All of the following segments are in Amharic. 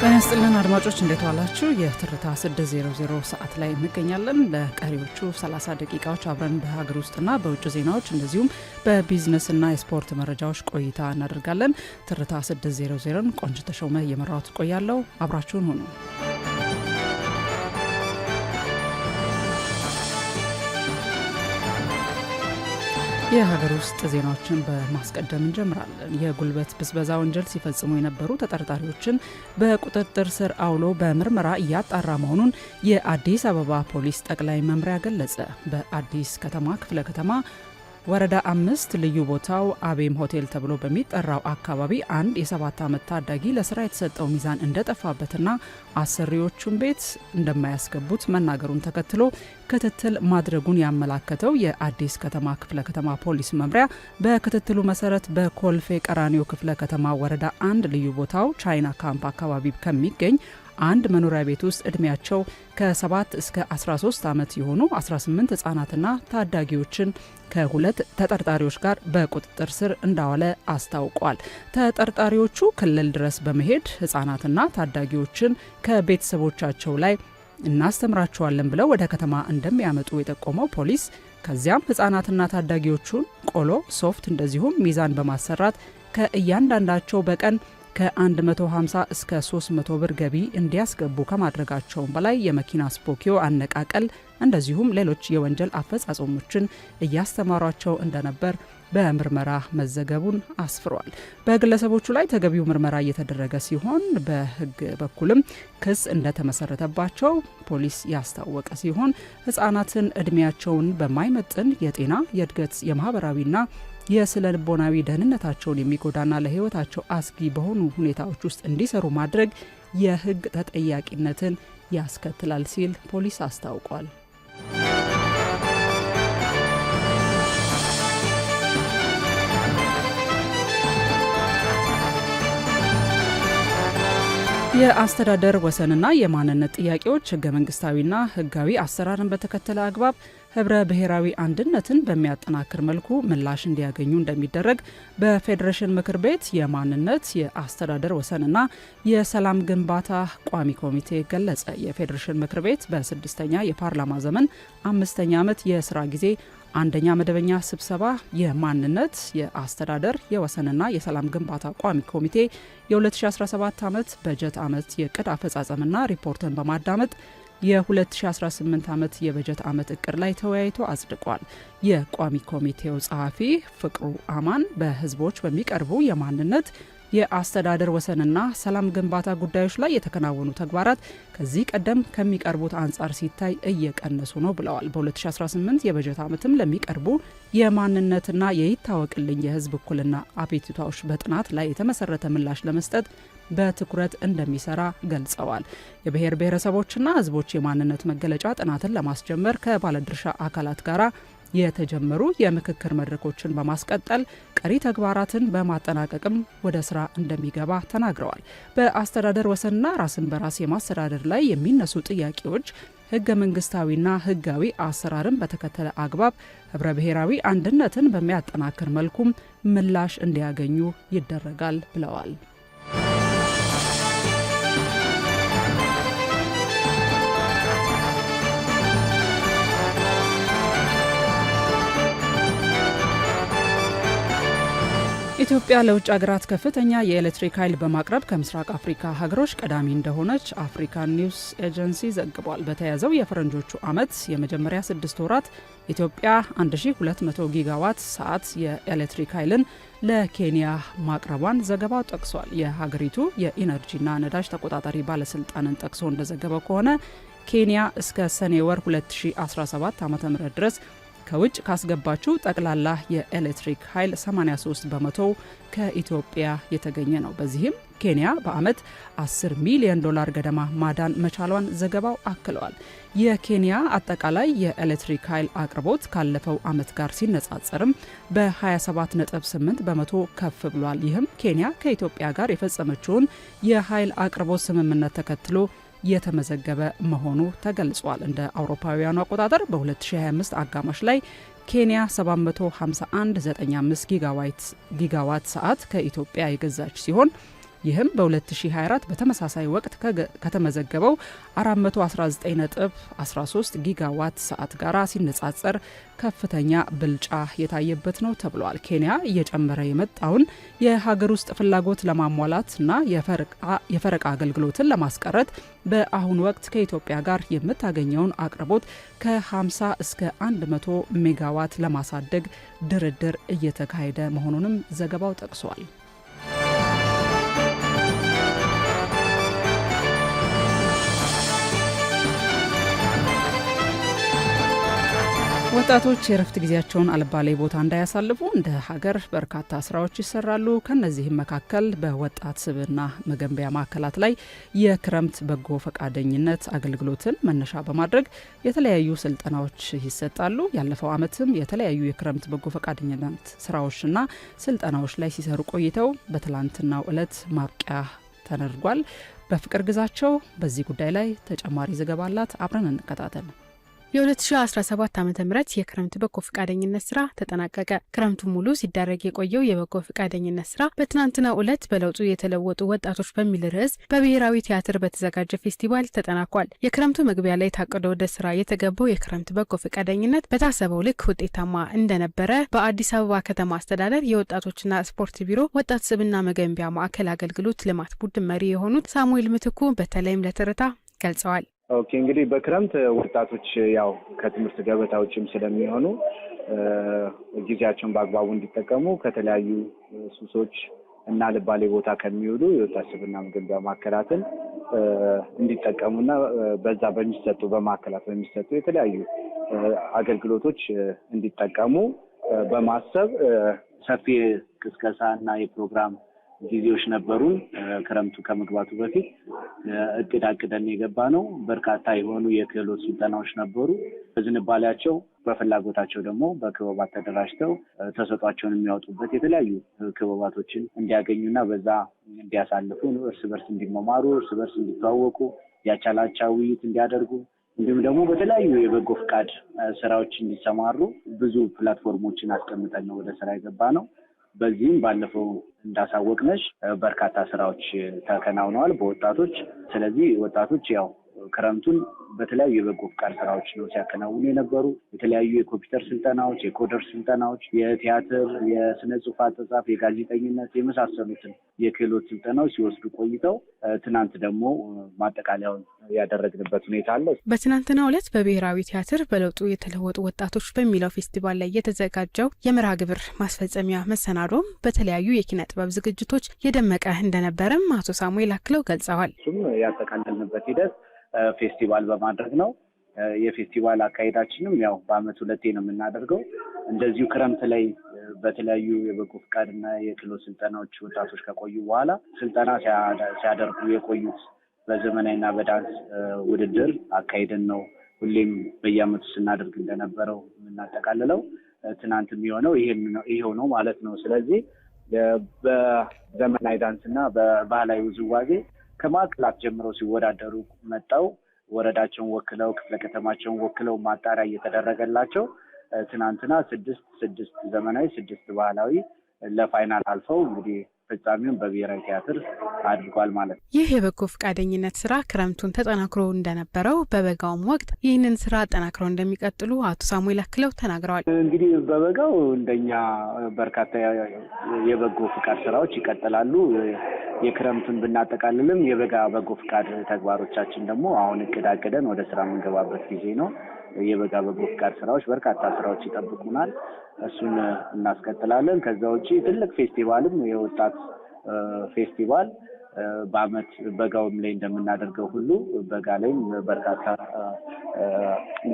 ጤና ይስጥልን አድማጮች እንዴት ዋላችሁ? የትርታ 600 ሰዓት ላይ እንገኛለን። ለቀሪዎቹ 30 ደቂቃዎች አብረን በሀገር ውስጥና በውጭ ዜናዎች እንደዚሁም በቢዝነስና የስፖርት መረጃዎች ቆይታ እናደርጋለን። ትርታ 600ን ቆንጅ ተሾመ እየመራሁት ቆያለሁ። አብራችሁን ሁኑ። የሀገር ውስጥ ዜናዎችን በማስቀደም እንጀምራለን። የጉልበት ብዝበዛ ወንጀል ሲፈጽሙ የነበሩ ተጠርጣሪዎችን በቁጥጥር ስር አውሎ በምርመራ እያጣራ መሆኑን የአዲስ አበባ ፖሊስ ጠቅላይ መምሪያ ገለጸ። በአዲስ ከተማ ክፍለ ከተማ ወረዳ 5 ልዩ ቦታው አቤም ሆቴል ተብሎ በሚጠራው አካባቢ አንድ የ7 ዓመት ታዳጊ ለስራ የተሰጠው ሚዛን እንደጠፋበትና አሰሪዎቹን ቤት እንደማያስገቡት መናገሩን ተከትሎ ክትትል ማድረጉን ያመላከተው የአዲስ ከተማ ክፍለ ከተማ ፖሊስ መምሪያ በክትትሉ መሰረት በኮልፌ ቀራኒዮ ክፍለ ከተማ ወረዳ 1 ልዩ ቦታው ቻይና ካምፕ አካባቢ ከሚገኝ አንድ መኖሪያ ቤት ውስጥ እድሜያቸው ከ7 እስከ 13 ዓመት የሆኑ 18 ህጻናትና ታዳጊዎችን ከሁለት ተጠርጣሪዎች ጋር በቁጥጥር ስር እንዳዋለ አስታውቋል። ተጠርጣሪዎቹ ክልል ድረስ በመሄድ ህጻናትና ታዳጊዎችን ከቤተሰቦቻቸው ላይ እናስተምራቸዋለን ብለው ወደ ከተማ እንደሚያመጡ የጠቆመው ፖሊስ ከዚያም ህጻናትና ታዳጊዎቹን ቆሎ፣ ሶፍት እንደዚሁም ሚዛን በማሰራት ከእያንዳንዳቸው በቀን ከ150 እስከ 300 ብር ገቢ እንዲያስገቡ ከማድረጋቸውም በላይ የመኪና ስፖኪዮ አነቃቀል እንደዚሁም ሌሎች የወንጀል አፈጻጸሞችን እያስተማሯቸው እንደነበር በምርመራ መዘገቡን አስፍሯል። በግለሰቦቹ ላይ ተገቢው ምርመራ እየተደረገ ሲሆን በህግ በኩልም ክስ እንደተመሰረተባቸው ፖሊስ ያስታወቀ ሲሆን ህጻናትን እድሜያቸውን በማይመጥን የጤና፣ የእድገት፣ የማህበራዊና የስነ ልቦናዊ ደህንነታቸውን የሚጎዳና ለህይወታቸው አስጊ በሆኑ ሁኔታዎች ውስጥ እንዲሰሩ ማድረግ የህግ ተጠያቂነትን ያስከትላል ሲል ፖሊስ አስታውቋል። የአስተዳደር ወሰንና የማንነት ጥያቄዎች ህገ መንግስታዊና ህጋዊ አሰራርን በተከተለ አግባብ ህብረ ብሔራዊ አንድነትን በሚያጠናክር መልኩ ምላሽ እንዲያገኙ እንደሚደረግ በፌዴሬሽን ምክር ቤት የማንነት የአስተዳደር ወሰንና የሰላም ግንባታ ቋሚ ኮሚቴ ገለጸ። የፌዴሬሽን ምክር ቤት በ6ኛ የፓርላማ ዘመን 5ኛ ዓመት የስራ ጊዜ አንደኛ መደበኛ ስብሰባ የማንነት የአስተዳደር የወሰንና የሰላም ግንባታ ቋሚ ኮሚቴ የ2017 ዓመት በጀት ዓመት የዕቅድ አፈጻጸምና ሪፖርትን በማዳመጥ የ2018 ዓመት የበጀት ዓመት እቅድ ላይ ተወያይቶ አጽድቋል። የቋሚ ኮሚቴው ጸሐፊ ፍቅሩ አማን በህዝቦች በሚቀርቡ የማንነት የአስተዳደር ወሰንና ሰላም ግንባታ ጉዳዮች ላይ የተከናወኑ ተግባራት ከዚህ ቀደም ከሚቀርቡት አንጻር ሲታይ እየቀነሱ ነው ብለዋል። በ2018 የበጀት ዓመትም ለሚቀርቡ የማንነትና የይታወቅልኝ የህዝብ እኩልና አቤቱታዎች በጥናት ላይ የተመሰረተ ምላሽ ለመስጠት በትኩረት እንደሚሰራ ገልጸዋል። የብሔር ብሔረሰቦችና ህዝቦች የማንነት መገለጫ ጥናትን ለማስጀመር ከባለድርሻ አካላት ጋር የተጀመሩ የምክክር መድረኮችን በማስቀጠል ቀሪ ተግባራትን በማጠናቀቅም ወደ ስራ እንደሚገባ ተናግረዋል። በአስተዳደር ወሰንና ራስን በራስ የማስተዳደር ላይ የሚነሱ ጥያቄዎች ህገ መንግስታዊና ህጋዊ አሰራርን በተከተለ አግባብ ህብረ ብሔራዊ አንድነትን በሚያጠናክር መልኩም ምላሽ እንዲያገኙ ይደረጋል ብለዋል። ኢትዮጵያ ለውጭ ሀገራት ከፍተኛ የኤሌክትሪክ ኃይል በማቅረብ ከምስራቅ አፍሪካ ሀገሮች ቀዳሚ እንደሆነች አፍሪካን ኒውስ ኤጀንሲ ዘግቧል። በተያዘው የፈረንጆቹ ዓመት የመጀመሪያ 6 ወራት ኢትዮጵያ 1200 ጊጋዋት ሰዓት የኤሌክትሪክ ኃይልን ለኬንያ ማቅረቧን ዘገባው ጠቅሷል። የሀገሪቱ የኢነርጂና ነዳጅ ተቆጣጣሪ ባለስልጣንን ጠቅሶ እንደዘገበው ከሆነ ኬንያ እስከ ሰኔ ወር 2017 ዓ.ም ድረስ ከውጭ ካስገባችው ጠቅላላ የኤሌክትሪክ ኃይል 83 በመቶ ከኢትዮጵያ የተገኘ ነው። በዚህም ኬንያ በአመት $10 ሚሊዮን ገደማ ማዳን መቻሏን ዘገባው አክለዋል። የኬንያ አጠቃላይ የኤሌክትሪክ ኃይል አቅርቦት ካለፈው አመት ጋር ሲነጻጸርም በ27.8 በመቶ ከፍ ብሏል። ይህም ኬንያ ከኢትዮጵያ ጋር የፈጸመችውን የኃይል አቅርቦት ስምምነት ተከትሎ የተመዘገበ መሆኑ ተገልጿል። እንደ አውሮፓውያኑ አቆጣጠር በ2025 አጋማሽ ላይ ኬንያ 751.95 ጊጋዋት ሰዓት ከኢትዮጵያ የገዛች ሲሆን ይህም በ2024 በተመሳሳይ ወቅት ከተመዘገበው 419.13 ጊጋዋት ሰዓት ጋር ሲነጻጸር ከፍተኛ ብልጫ የታየበት ነው ተብሏል። ኬንያ እየጨመረ የመጣውን የሀገር ውስጥ ፍላጎት ለማሟላትና የፈረቃ አገልግሎትን ለማስቀረት በአሁኑ ወቅት ከኢትዮጵያ ጋር የምታገኘውን አቅርቦት ከ50 እስከ 100 ሜጋዋት ለማሳደግ ድርድር እየተካሄደ መሆኑንም ዘገባው ጠቅሷል። ወጣቶች የረፍት ጊዜያቸውን አልባሌ ቦታ እንዳያሳልፉ እንደ ሀገር በርካታ ስራዎች ይሰራሉ። ከነዚህም መካከል በወጣት ስብዕና መገንቢያ ማዕከላት ላይ የክረምት በጎ ፈቃደኝነት አገልግሎትን መነሻ በማድረግ የተለያዩ ስልጠናዎች ይሰጣሉ። ያለፈው ዓመትም የተለያዩ የክረምት በጎ ፈቃደኝነት ስራዎችና ስልጠናዎች ላይ ሲሰሩ ቆይተው በትላንትናው ዕለት ማብቂያ ተደርጓል። በፍቅር ግዛቸው በዚህ ጉዳይ ላይ ተጨማሪ ዘገባ አላት። አብረን እንከታተል። የ2017 ዓ.ም የክረምት በጎ ፈቃደኝነት ስራ ተጠናቀቀ። ክረምቱ ሙሉ ሲደረግ የቆየው የበጎ ፈቃደኝነት ስራ በትናንትናው ዕለት በለውጡ የተለወጡ ወጣቶች በሚል ርዕስ በብሔራዊ ቲያትር በተዘጋጀ ፌስቲቫል ተጠናቋል። የክረምቱ መግቢያ ላይ ታቅዶ ወደ ስራ የተገባው የክረምት በጎ ፈቃደኝነት በታሰበው ልክ ውጤታማ እንደነበረ በአዲስ አበባ ከተማ አስተዳደር የወጣቶችና ስፖርት ቢሮ ወጣት ስብዕና መገንቢያ ማዕከል አገልግሎት ልማት ቡድን መሪ የሆኑት ሳሙኤል ምትኩ በተለይም ለትርታ ገልጸዋል። ኦኬ እንግዲህ በክረምት ወጣቶች ያው ከትምህርት ገበታ ውጭም ስለሚሆኑ ጊዜያቸውን በአግባቡ እንዲጠቀሙ ከተለያዩ ሱሶች እና ልባሌ ቦታ ከሚውሉ የወጣት ስብዕና መገንቢያ ማዕከላትን እንዲጠቀሙና በዛ በሚሰጡ በማዕከላት በሚሰጡ የተለያዩ አገልግሎቶች እንዲጠቀሙ በማሰብ ሰፊ ቅስቀሳ እና የፕሮግራም ጊዜዎች ነበሩን። ክረምቱ ከመግባቱ በፊት እቅድ አቅደን የገባ ነው። በርካታ የሆኑ የክህሎት ስልጠናዎች ነበሩ። በዝንባሌያቸው በፍላጎታቸው ደግሞ በክበባት ተደራጅተው ተሰጧቸውን የሚያወጡበት የተለያዩ ክበባቶችን እንዲያገኙና በዛ እንዲያሳልፉ፣ እርስ በርስ እንዲመማሩ፣ እርስ በርስ እንዲተዋወቁ፣ ያቻላቻ ውይይት እንዲያደርጉ እንዲሁም ደግሞ በተለያዩ የበጎ ፍቃድ ስራዎች እንዲሰማሩ ብዙ ፕላትፎርሞችን አስቀምጠን ነው ወደ ስራ የገባ ነው። በዚህም ባለፈው እንዳሳወቅነሽ በርካታ ስራዎች ተከናውነዋል በወጣቶች። ስለዚህ ወጣቶች ያው ክረምቱን በተለያዩ የበጎ ፍቃድ ስራዎች ነው ሲያከናውኑ የነበሩ። የተለያዩ የኮምፒውተር ስልጠናዎች፣ የኮደር ስልጠናዎች፣ የቲያትር፣ የስነ ጽሁፍ አጻጻፍ፣ የጋዜጠኝነት የመሳሰሉትን የክህሎት ስልጠናዎች ሲወስዱ ቆይተው ትናንት ደግሞ ማጠቃለያውን ያደረግንበት ሁኔታ አለ። በትናንትናው ዕለት በብሔራዊ ቲያትር በለውጡ የተለወጡ ወጣቶች በሚለው ፌስቲቫል ላይ የተዘጋጀው የመርሃ ግብር ማስፈጸሚያ መሰናዶም በተለያዩ የኪነ ጥበብ ዝግጅቶች የደመቀ እንደነበረም አቶ ሳሙኤል አክለው ገልጸዋል። እሱም ያጠቃለልንበት ሂደት ፌስቲቫል በማድረግ ነው። የፌስቲቫል አካሄዳችንም ያው በአመት 2 ነው የምናደርገው። እንደዚሁ ክረምት ላይ በተለያዩ የበጎ ፍቃድና የክህሎት ስልጠናዎች ወጣቶች ከቆዩ በኋላ ስልጠና ሲያደርጉ የቆዩት በዘመናዊና በዳንስ ውድድር አካሄደን ነው ሁሌም በየአመቱ ስናደርግ እንደነበረው የምናጠቃልለው። ትናንት የሚሆነው ይሄው ነው ማለት ነው። ስለዚህ በዘመናዊ ዳንስና በባህላዊ ውዝዋዜ ከማዕከላት ጀምረው ሲወዳደሩ መጣው ወረዳቸውን ወክለው ክፍለ ከተማቸውን ወክለው ማጣሪያ እየተደረገላቸው ትናንትና 6 ዘመናዊ 6 ባህላዊ ለፋይናል አልፈው እንግዲህ ፍጻሜውን በብሔራዊ ቲያትር አድርጓል ማለት ነው። ይህ የበጎ ፈቃደኝነት ስራ ክረምቱን ተጠናክሮ እንደነበረው በበጋውም ወቅት ይህንን ስራ አጠናክረው እንደሚቀጥሉ አቶ ሳሙኤል አክለው ተናግረዋል። እንግዲህ በበጋው እንደኛ በርካታ የበጎ ፍቃድ ስራዎች ይቀጥላሉ። የክረምቱን ብናጠቃልልም የበጋ በጎ ፍቃድ ተግባሮቻችን ደግሞ አሁን እቅድ አቅደን ወደ ስራ የምንገባበት ጊዜ ነው። የበጋ በጎ ፍቃድ ስራዎች በርካታ ስራዎች ይጠብቁናል። እሱን እናስቀጥላለን። ከዛ ውጪ ትልቅ ፌስቲቫልም የወጣት ፌስቲቫል በአመት በጋውም ላይ እንደምናደርገው ሁሉ በጋ ላይም በርካታ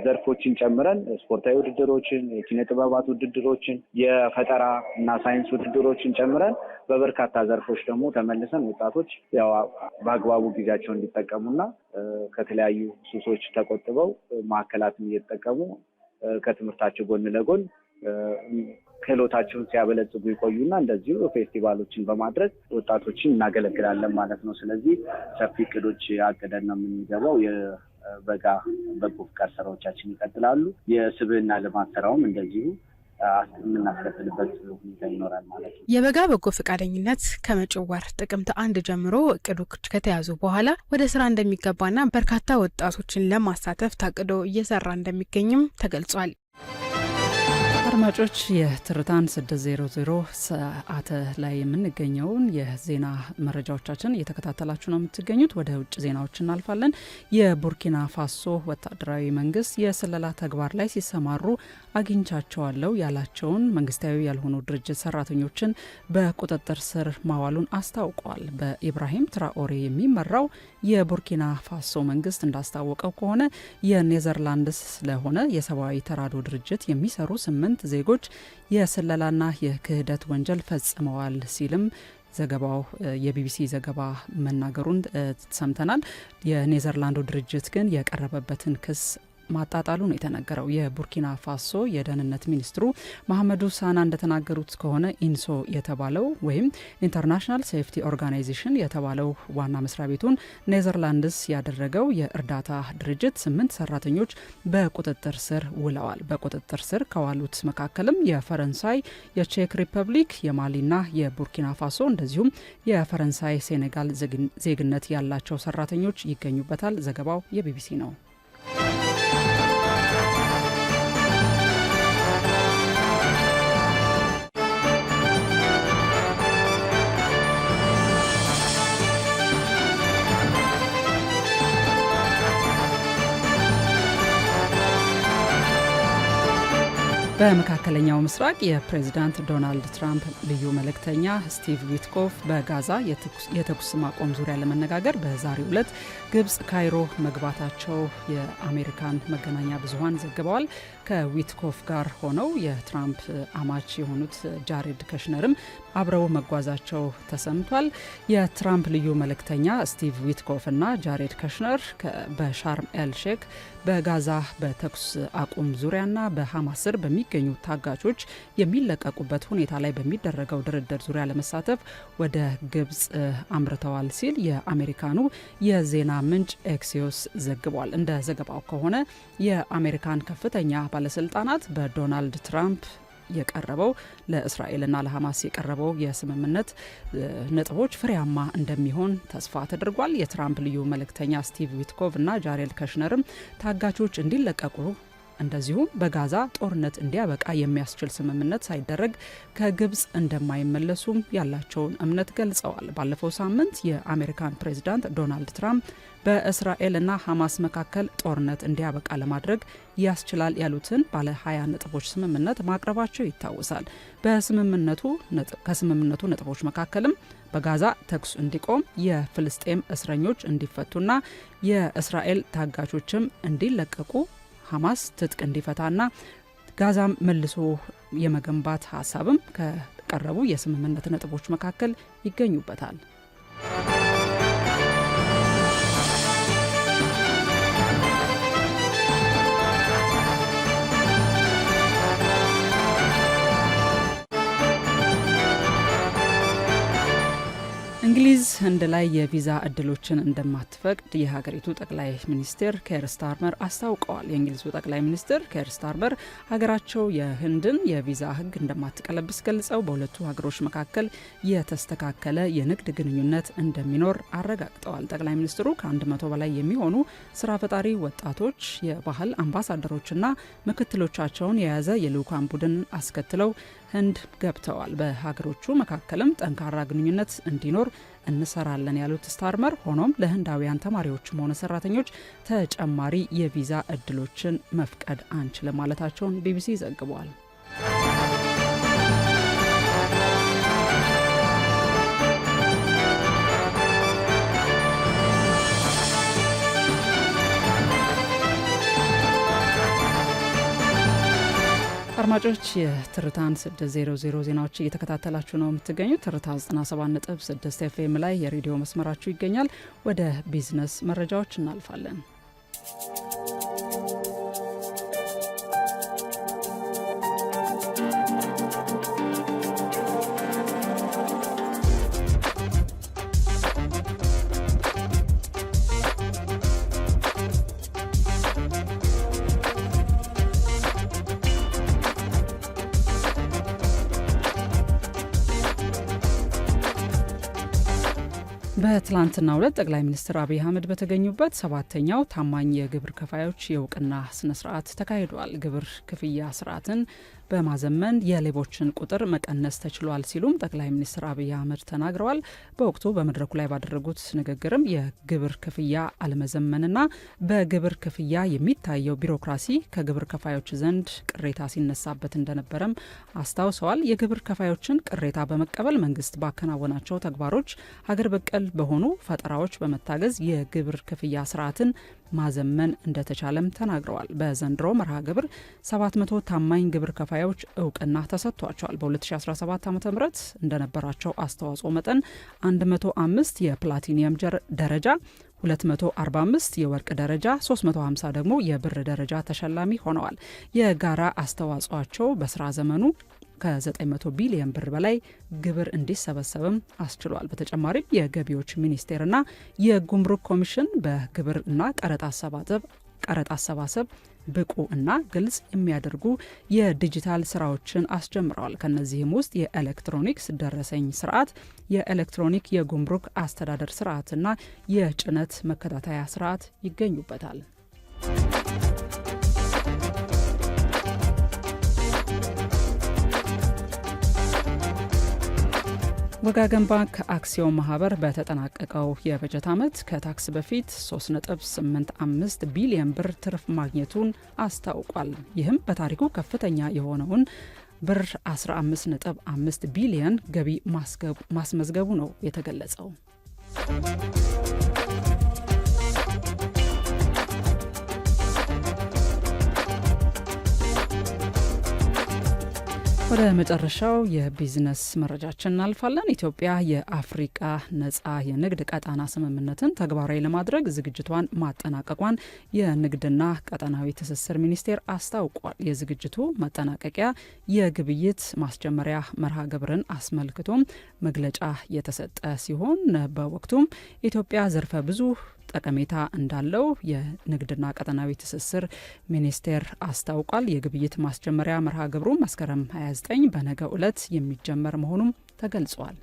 ዘርፎችን ጨምረን ስፖርታዊ ውድድሮችን፣ የኪነ ጥበባት ውድድሮችን፣ የፈጠራ እና ሳይንስ ውድድሮችን ጨምረን በበርካታ ዘርፎች ደግሞ ተመልሰን ወጣቶች ያው በአግባቡ ጊዜያቸውን እንዲጠቀሙና ከተለያዩ ሱሶች ተቆጥበው ማዕከላትን እየተጠቀሙ ከትምህርታቸው ጎን ለጎን ክህሎታቸውን ሲያበለጽጉ ይቆዩና እንደዚሁ ፌስቲቫሎችን በማድረግ ወጣቶችን እናገለግላለን ማለት ነው። ስለዚህ ሰፊ እቅዶች አቅደን ነው የምንገባው። የበጋ በጎ ፍቃድ ስራዎቻችን ይቀጥላሉ። የስብዕና ልማት ስራውም እንደዚሁ የምናስከፍልበት ሁኔታ ይኖራል ማለት ነው። የበጋ በጎ ፈቃደኝነት ከመጪው ወር ጥቅምት 1 ጀምሮ እቅዶች ከተያዙ በኋላ ወደ ስራ እንደሚገባና በርካታ ወጣቶችን ለማሳተፍ ታቅዶ እየሰራ እንደሚገኝም ተገልጿል። አድማጮች የትርታን 600 ሰዓት ላይ የምንገኘውን የዜና መረጃዎቻችን እየተከታተላችሁ ነው የምትገኙት። ወደ ውጭ ዜናዎች እናልፋለን። የቡርኪና ፋሶ ወታደራዊ መንግስት የስለላ ተግባር ላይ ሲሰማሩ አግኝቻቸዋለሁ ያላቸውን መንግስታዊ ያልሆኑ ድርጅት ሰራተኞችን በቁጥጥር ስር ማዋሉን አስታውቋል። በኢብራሂም ትራኦሬ የሚመራው የቡርኪና ፋሶ መንግስት እንዳስታወቀው ከሆነ የኔዘርላንድስ ለሆነ የሰብአዊ ተራድኦ ድርጅት የሚሰሩ 8 ዜጎች የስለላና የክህደት ወንጀል ፈጽመዋል ሲልም ዘገባው የቢቢሲ ዘገባ መናገሩን ሰምተናል። የኔዘርላንዱ ድርጅት ግን የቀረበበትን ክስ ማጣጣሉ ነው የተነገረው። የቡርኪና ፋሶ የደህንነት ሚኒስትሩ መሐመዱ ሳና እንደተናገሩት ከሆነ ኢንሶ የተባለው ወይም ኢንተርናሽናል ሴፍቲ ኦርጋናይዜሽን የተባለው ዋና መስሪያ ቤቱን ኔዘርላንድስ ያደረገው የእርዳታ ድርጅት 8 ሰራተኞች በቁጥጥር ስር ውለዋል። በቁጥጥር ስር ከዋሉት መካከልም የፈረንሳይ፣ የቼክ ሪፐብሊክ፣ የማሊና የቡርኪና ፋሶ እንደዚሁም የፈረንሳይ ሴኔጋል ዜግነት ያላቸው ሰራተኞች ይገኙበታል። ዘገባው የቢቢሲ ነው። በመካከለኛው ምስራቅ የፕሬዝዳንት ዶናልድ ትራምፕ ልዩ መልእክተኛ ስቲቭ ዊትኮፍ በጋዛ የተኩስ ማቆም ዙሪያ ለመነጋገር በዛሬው ዕለት ግብጽ ካይሮ መግባታቸው የአሜሪካን መገናኛ ብዙሃን ዘግበዋል። ከዊትኮፍ ጋር ሆነው የትራምፕ አማች የሆኑት ጃሬድ ከሽነርም አብረው መጓዛቸው ተሰምቷል። የትራምፕ ልዩ መልእክተኛ ስቲቭ ዊትኮፍ እና ጃሬድ ከሽነር በሻርም ኤል ሼክ በጋዛ በተኩስ አቁም ዙሪያና በሐማስ ስር በሚገኙ ታጋቾች የሚለቀቁበት ሁኔታ ላይ በሚደረገው ድርድር ዙሪያ ለመሳተፍ ወደ ግብጽ አምርተዋል ሲል የአሜሪካኑ የዜና ምንጭ ኤክሲዮስ ዘግቧል። እንደ ዘገባው ከሆነ የአሜሪካን ከፍተኛ ባለስልጣናት በዶናልድ ትራምፕ የቀረበው ለእስራኤልና ለሐማስ የቀረበው የስምምነት ነጥቦች ፍሬያማ እንደሚሆን ተስፋ ተደርጓል። የትራምፕ ልዩ መልእክተኛ ስቲቭ ዊትኮቭ እና ጃሬድ ከሽነርም ታጋቾች እንዲለቀቁ እንደዚሁም በጋዛ ጦርነት እንዲያበቃ የሚያስችል ስምምነት ሳይደረግ ከግብጽ እንደማይመለሱም ያላቸውን እምነት ገልጸዋል። ባለፈው ሳምንት የአሜሪካን ፕሬዝዳንት ዶናልድ ትራምፕ በእስራኤልና ሐማስ መካከል ጦርነት እንዲያበቃ ለማድረግ ያስችላል ያሉትን ባለ 20 ነጥቦች ስምምነት ማቅረባቸው ይታወሳል። ከስምምነቱ ነጥቦች መካከልም በጋዛ ተኩስ እንዲቆም፣ የፍልስጤም እስረኞች እንዲፈቱና የእስራኤል ታጋቾችም እንዲለቀቁ፣ ሐማስ ትጥቅ እንዲፈታና ጋዛም መልሶ የመገንባት ሀሳብም ከቀረቡ የስምምነት ነጥቦች መካከል ይገኙበታል። እንግሊዝ ህንድ ላይ የቪዛ እድሎችን እንደማትፈቅድ የሀገሪቱ ጠቅላይ ሚኒስትር ኬር ስታርመር አስታውቀዋል። የእንግሊዙ ጠቅላይ ሚኒስትር ኬር ስታርመር ሀገራቸው የህንድን የቪዛ ህግ እንደማትቀለብስ ገልጸው በሁለቱ ሀገሮች መካከል የተስተካከለ የንግድ ግንኙነት እንደሚኖር አረጋግጠዋል። ጠቅላይ ሚኒስትሩ ከ100 በላይ የሚሆኑ ስራ ፈጣሪ ወጣቶች፣ የባህል አምባሳደሮችና ምክትሎቻቸውን የያዘ የልዑካን ቡድን አስከትለው ህንድ ገብተዋል። በሀገሮቹ መካከልም ጠንካራ ግንኙነት እንዲኖር እንሰራለን ያሉት ስታርመር ሆኖም ለህንዳውያን ተማሪዎችም ሆነ ሰራተኞች ተጨማሪ የቪዛ እድሎችን መፍቀድ አንችልም ማለታቸውን ቢቢሲ ዘግቧል። አድማጮች የትርታን 600 ዜናዎች እየተከታተላችሁ ነው የምትገኙት። ትርታ 97.6 ኤፍኤም ላይ የሬዲዮ መስመራችሁ ይገኛል። ወደ ቢዝነስ መረጃዎች እናልፋለን። በትላንትናው ዕለት ጠቅላይ ሚኒስትር አብይ አህመድ በተገኙበት 7ኛው ታማኝ የግብር ከፋዮች የእውቅና ስነ ስርዓት ተካሂዷል። ግብር ክፍያ ስርዓትን በማዘመን የሌቦችን ቁጥር መቀነስ ተችሏል ሲሉም ጠቅላይ ሚኒስትር አብይ አህመድ ተናግረዋል። በወቅቱ በመድረኩ ላይ ባደረጉት ንግግርም የግብር ክፍያ አለመዘመንና በግብር ክፍያ የሚታየው ቢሮክራሲ ከግብር ከፋዮች ዘንድ ቅሬታ ሲነሳበት እንደነበረም አስታውሰዋል። የግብር ከፋዮችን ቅሬታ በመቀበል መንግስት ባከናወናቸው ተግባሮች ሀገር በቀል በሆኑ ፈጠራዎች በመታገዝ የግብር ክፍያ ስርዓትን ማዘመን እንደተቻለም ተናግረዋል። በዘንድሮ መርሃ ግብር 700 ታማኝ ግብር ከፋዮች እውቅና ተሰጥቷቸዋል። በ2017 ዓ.ም እንደነበራቸው አስተዋጽኦ መጠን 105 የፕላቲኒየም ደረጃ፣ 245 የወርቅ ደረጃ፣ 350 ደግሞ የብር ደረጃ ተሸላሚ ሆነዋል። የጋራ አስተዋጽኦቸው በስራ ዘመኑ ከ900 ቢሊዮን ብር በላይ ግብር እንዲሰበሰብም አስችሏል። በተጨማሪም የገቢዎች ሚኒስቴርና የጉምሩክ ኮሚሽን በግብርና ቀረጥ አሰባሰብ ብቁ እና ግልጽ የሚያደርጉ የዲጂታል ስራዎችን አስጀምረዋል። ከነዚህም ውስጥ የኤሌክትሮኒክስ ደረሰኝ ስርዓት፣ የኤሌክትሮኒክ የጉምሩክ አስተዳደር ስርዓትና የጭነት መከታተያ ስርዓት ይገኙበታል። ወጋገን ባንክ አክሲዮን ማህበር በተጠናቀቀው የበጀት ዓመት ከታክስ በፊት 3.85 ቢሊዮን ብር ትርፍ ማግኘቱን አስታውቋል። ይህም በታሪኩ ከፍተኛ የሆነውን ብር 15.5 ቢሊዮን ገቢ ማስመዝገቡ ነው የተገለጸው። ወደ መጨረሻው የቢዝነስ መረጃችን እናልፋለን። ኢትዮጵያ የአፍሪቃ ነጻ የንግድ ቀጣና ስምምነትን ተግባራዊ ለማድረግ ዝግጅቷን ማጠናቀቋን የንግድና ቀጠናዊ ትስስር ሚኒስቴር አስታውቋል። የዝግጅቱ መጠናቀቂያ የግብይት ማስጀመሪያ መርሃ ግብርን አስመልክቶም መግለጫ የተሰጠ ሲሆን በወቅቱም ኢትዮጵያ ዘርፈ ብዙ ጠቀሜታ እንዳለው የንግድና ቀጠናዊ ትስስር ሚኒስቴር አስታውቋል። የግብይት ማስጀመሪያ መርሃ ግብሩ መስከረም 29 በነገው ዕለት የሚጀመር መሆኑም ተገልጿል።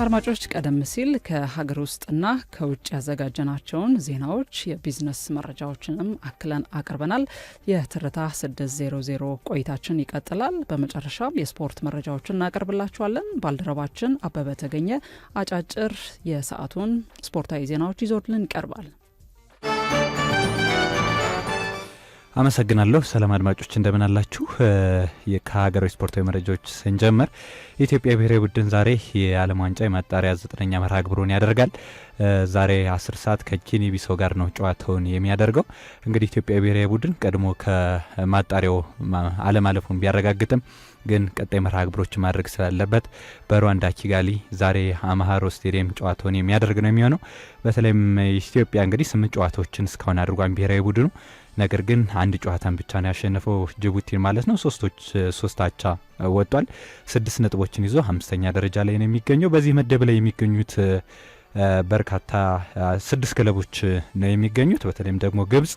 አድማጮች ቀደም ሲል ከሀገር ውስጥና ከውጭ ያዘጋጀናቸውን ዜናዎች የቢዝነስ መረጃዎችንም አክለን አቅርበናል። የትርታ 600 ቆይታችን ይቀጥላል። በመጨረሻም የስፖርት መረጃዎችን እናቀርብላችኋለን። ባልደረባችን አበበ ተገኘ አጫጭር የሰዓቱን ስፖርታዊ ዜናዎች ይዞልን ይቀርባል። አመሰግናለሁ። ሰላም አድማጮች እንደምን አላችሁ? ከሀገራዊ ስፖርታዊ መረጃዎች ስንጀምር የኢትዮጵያ ብሔራዊ ቡድን ዛሬ የዓለም ዋንጫ የማጣሪያ 9ኛ መርሃ ግብሩን ያደርጋል። ዛሬ 10 ሰዓት ከጊኒ ቢሳው ጋር ነው ጨዋታውን የሚያደርገው። እንግዲህ ኢትዮጵያ ብሔራዊ ቡድን ቀድሞ ከማጣሪያው አለማለፉን ቢያረጋግጥም ግን ቀጣይ መርሃ ግብሮች ማድረግ ስላለበት በሩዋንዳ ኪጋሊ ዛሬ አማሃሮ ስቴዲየም ጨዋታውን የሚያደርግ ነው የሚሆነው። በተለይም ኢትዮጵያ እንግዲህ 8 ጨዋታዎችን እስካሁን አድርጓን ብሔራዊ ቡድኑ ነገር ግን አንድ ጨዋታን ብቻ ነው ያሸነፈው ጅቡቲን ማለት ነው። ሶስት አቻ ወጥቷል። 6 ነጥቦችን ይዞ 5ኛ ደረጃ ላይ ነው የሚገኘው። በዚህ መደብ ላይ የሚገኙት በርካታ 6 ክለቦች ነው የሚገኙት። በተለይም ደግሞ ግብጽ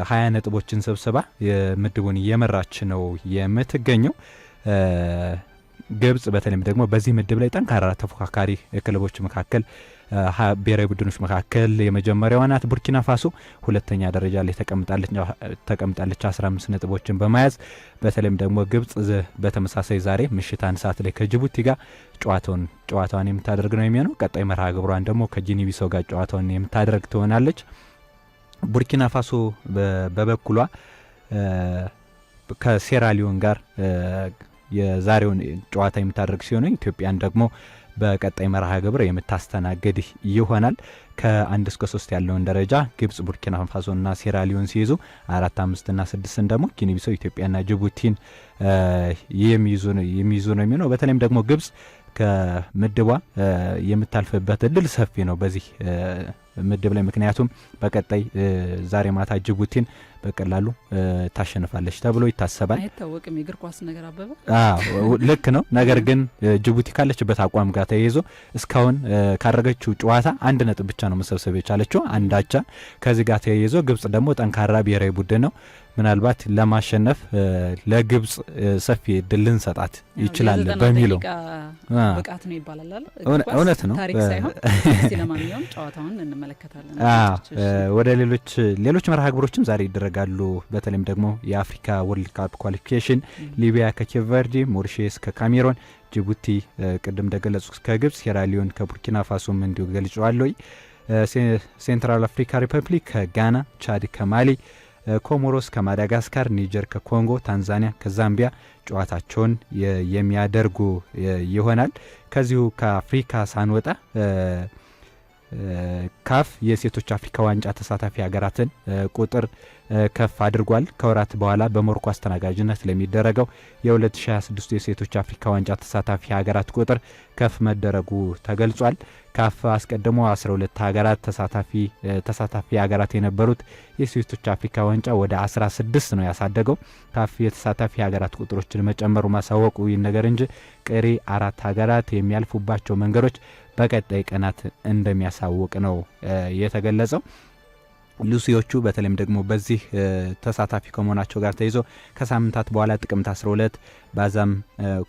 20 ነጥቦችን ሰብስባ ምድቡን እየመራች ነው የምትገኘው። ግብጽ በተለይም ደግሞ በዚህ ምድብ ላይ ጠንካራ ተፎካካሪ ክለቦች መካከል ብሔራዊ ቡድኖች መካከል የመጀመሪያዋ ናት። ቡርኪና ፋሶ 2ኛ ደረጃ ላይ ተቀምጣለች 15 ነጥቦችን በመያዝ። በተለይም ደግሞ ግብጽ በተመሳሳይ ዛሬ ምሽት 1 ሰዓት ላይ ከጅቡቲ ጋር ጨዋታዋን የምታደርግ ነው የሚሆነው። ቀጣይ መርሃ ግብሯን ደግሞ ከጊኒ ቢሳው ጋር ጨዋታውን የምታደርግ ትሆናለች። ቡርኪና ፋሶ በበኩሏ ከሴራሊዮን ጋር የዛሬውን ጨዋታ የምታደርግ ሲሆን ኢትዮጵያን ደግሞ በቀጣይ መርሃ ግብር የምታስተናግድ ይሆናል። ከ1 እስከ 3 ያለውን ደረጃ ግብጽ፣ ቡርኪና ፋሶና ሴራሊዮን ሲይዙ 4፣ 5 እና 6 ደግሞ ጊኒ ቢሳው፣ ኢትዮጵያና ጅቡቲን የሚይዙ ነው የሚሆነው። በተለይም ደግሞ ግብጽ ከምድቧ የምታልፍበት እድል ሰፊ ነው በዚህ ምድብ ላይ ምክንያቱም በቀጣይ ዛሬ ማታ ጅቡቲን በቀላሉ ታሸንፋለች ተብሎ ይታሰባል። አይታወቅም የእግር ኳስ ነገር አበበ። ልክ ነው። ነገር ግን ጅቡቲ ካለችበት አቋም ጋር ተያይዞ እስካሁን ካረገችው ጨዋታ 1 ነጥብ ብቻ ነው መሰብሰብ የቻለችው፣ አንዳቻ። ከዚህ ጋር ተያይዞ ግብጽ ደግሞ ጠንካራ ብሔራዊ ቡድን ነው። ምናልባት ለማሸነፍ ለግብጽ ሰፊ እድል ልንሰጣት ይችላል በሚለው ብቃት ነው ይባላል አይደል? እውነት ነው። ታሪክ ሳይሆን ለማንኛውም ጨዋታውን እንመለከታለን። ወደ ሌሎች መርሃ ግብሮችም ዛሬ ይደረጋሉ። በተለይም ደግሞ የአፍሪካ ወርልድ ካፕ ኳሊፊኬሽን ሊቢያ ከኬፕ ቨርዲ፣ ሞሪሼስ ከካሜሮን፣ ጅቡቲ ቅድም እንደገለጹ ከግብጽ፣ ሴራሊዮን ከቡርኪና ፋሶም እንዲሁ ገልጸዋል። ሴንትራል አፍሪካ ሪፐብሊክ ከጋና፣ ቻድ ከማሊ፣ ኮሞሮስ ከማዳጋስካር፣ ኒጀር ከኮንጎ፣ ታንዛኒያ ከዛምቢያ ጨዋታቸውን የሚያደርጉ ይሆናል። ከዚሁ ከአፍሪካ ሳንወጣ ካፍ የሴቶች አፍሪካ ዋንጫ ተሳታፊ ሀገራትን ቁጥር ከፍ አድርጓል። ከወራት በኋላ በሞሮኮ አስተናጋጅነት ለሚደረገው የ2026 የሴቶች አፍሪካ ዋንጫ ተሳታፊ ሀገራት ቁጥር ከፍ መደረጉ ተገልጿል። ካፍ አስቀድሞ 12 ሀገራት ተሳታፊ ሀገራት የነበሩት የሴቶች አፍሪካ ዋንጫ ወደ 16 ነው ያሳደገው። ካፍ የተሳታፊ ሀገራት ቁጥሮችን መጨመሩ ማሳወቁ ይነገር እንጂ ቀሪ 4 ሀገራት የሚያልፉባቸው መንገዶች በቀጣይ ቀናት እንደሚያሳውቅ ነው የተገለጸው። ሉሲዎቹ በተለይም ደግሞ በዚህ ተሳታፊ ከመሆናቸው ጋር ተይዞ ከሳምንታት በኋላ ጥቅምት 12 ባዛም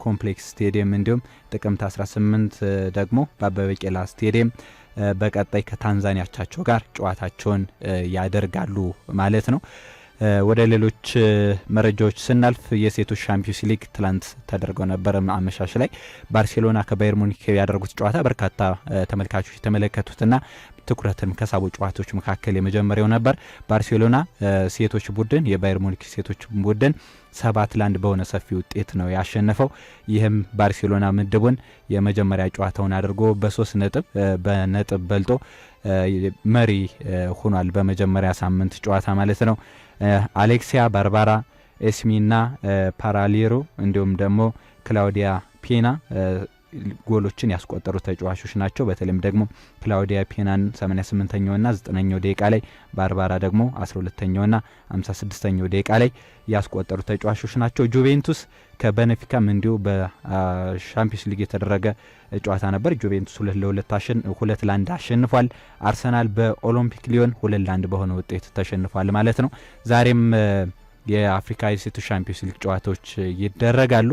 ኮምፕሌክስ ስቴዲየም እንዲሁም ጥቅምት 18 ደግሞ በአበበ ቢቂላ ስቴዲየም በቀጣይ ከታንዛኒያቻቸው ጋር ጨዋታቸውን ያደርጋሉ ማለት ነው። ወደ ሌሎች መረጃዎች ስናልፍ የሴቶች ሻምፒዮንስ ሊግ ትላንት ተደርገው ነበር። አመሻሽ ላይ ባርሴሎና ከባየር ሙኒክ ያደረጉት ጨዋታ በርካታ ተመልካቾች የተመለከቱትና ትኩረትን ከሳቡ ጨዋታዎች መካከል የመጀመሪያው ነበር። ባርሴሎና ሴቶች ቡድን የባየር ሙኒክ ሴቶች ቡድን 7-1 በሆነ ሰፊ ውጤት ነው ያሸነፈው። ይህም ባርሴሎና ምድቡን የመጀመሪያ ጨዋታውን አድርጎ በነጥብ በልጦ መሪ ሆኗል። በመጀመሪያ ሳምንት ጨዋታ ማለት ነው። አሌክሲያ ባርባራ፣ ኤስሚና ፓራሊሮ እንዲሁም ደግሞ ክላውዲያ ፔና ጎሎችን ያስቆጠሩ ተጫዋቾች ናቸው። በተለይም ደግሞ ክላውዲያ ፔናን 88ኛውና 9ኛው ደቂቃ ላይ ባርባራ ደግሞ 12ኛውና 56ኛው ደቂቃ ላይ ያስቆጠሩ ተጫዋቾች ናቸው። ጁቬንቱስ ከቤኔፊካም እንዲሁ በሻምፒዮንስ ሊግ የተደረገ ጨዋታ ነበር። ጁቬንቱስ 2-1 አሸንፏል። አርሰናል በኦሎምፒክ ሊዮን 2-1 በሆነ ውጤት ተሸንፏል ማለት ነው። ዛሬም የአፍሪካ የሴቶች ሻምፒዮንስ ሊግ ጨዋታዎች ይደረጋሉ።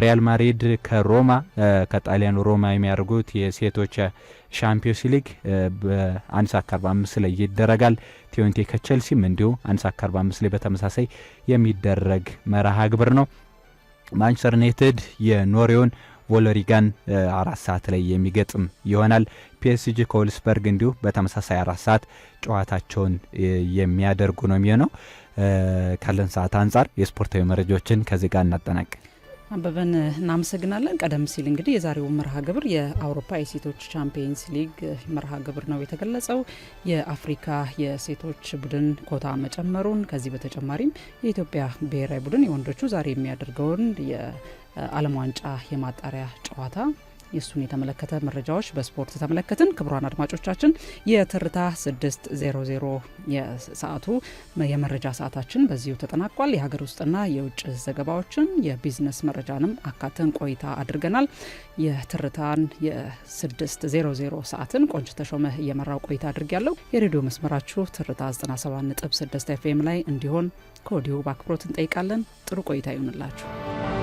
ሪያል ማድሪድ ከጣሊያኑ ሮማ የሚያደርጉት የሴቶች ሻምፒዮንስ ሊግ በ1:45 ላይ ይደረጋል። ቲዮንቴ ከቼልሲም እንዲሁ 1:45 ላይ በተመሳሳይ የሚደረግ መርሃ ግብር ነው። ማንቸስተር ዩናይትድ የኖርዌውን ቮለሪጋን 4 ሰዓት ላይ የሚገጥም ይሆናል። ፒኤስጂ ከወልስበርግ እንዲሁ በተመሳሳይ 4 ሰዓት ጨዋታቸውን የሚያደርጉ ነው የሚሆነው። ካለን ሰዓት አንጻር የስፖርታዊ መረጃዎችን ከዚህ ጋር እናጠናቅ። አበበን እናመሰግናለን። ቀደም ሲል እንግዲህ የዛሬው መርሃ ግብር የአውሮፓ የሴቶች ቻምፒየንስ ሊግ መርሃ ግብር ነው የተገለጸው። የአፍሪካ የሴቶች ቡድን ኮታ መጨመሩን፣ ከዚህ በተጨማሪም የኢትዮጵያ ብሔራዊ ቡድን የወንዶቹ ዛሬ የሚያደርገውን የዓለም ዋንጫ የማጣሪያ ጨዋታ የሱን የተመለከተ መረጃዎች በስፖርት ተመለከትን። ክቡራን አድማጮቻችን የትርታ 6:00 የሰዓቱ የመረጃ ሰዓታችን በዚሁ ተጠናቋል። የሀገር ውስጥና የውጭ ዘገባዎችን የቢዝነስ መረጃንም አካተን ቆይታ አድርገናል። የትርታን የ6:00 ሰዓትን ቆንጅ ተሾመ እየመራው ቆይታ አድርጊያለሁ። የሬዲዮ መስመራችሁ ትርታ 97.6 FM ላይ እንዲሆን ከወዲሁ በአክብሮት እንጠይቃለን። ጥሩ ቆይታ ይሁንላችሁ።